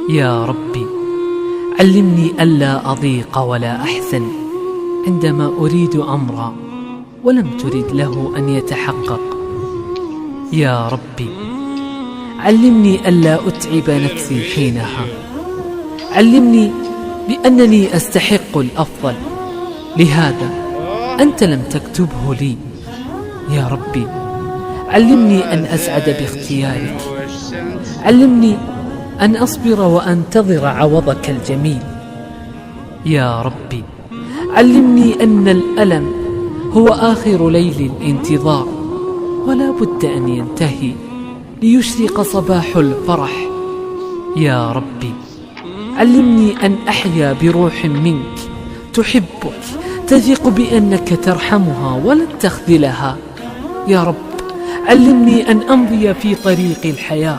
يا ربي علمني ألا أضيق ولا أحزن عندما أريد أمرا ولم ترد له أن يتحقق. يا ربي علمني ألا أتعب نفسي حينها. علمني بأنني أستحق الأفضل، لهذا أنت لم تكتبه لي. يا ربي علمني أن أسعد باختيارك. علمني أن أصبر وأنتظر عوضك الجميل. يا ربي علمني أن الألم هو آخر ليل الانتظار، ولا بد أن ينتهي ليشرق صباح الفرح. يا ربي علمني أن أحيا بروح منك تحبك، تثق بأنك ترحمها ولن تخذلها. يا رب علمني أن أمضي في طريق الحياة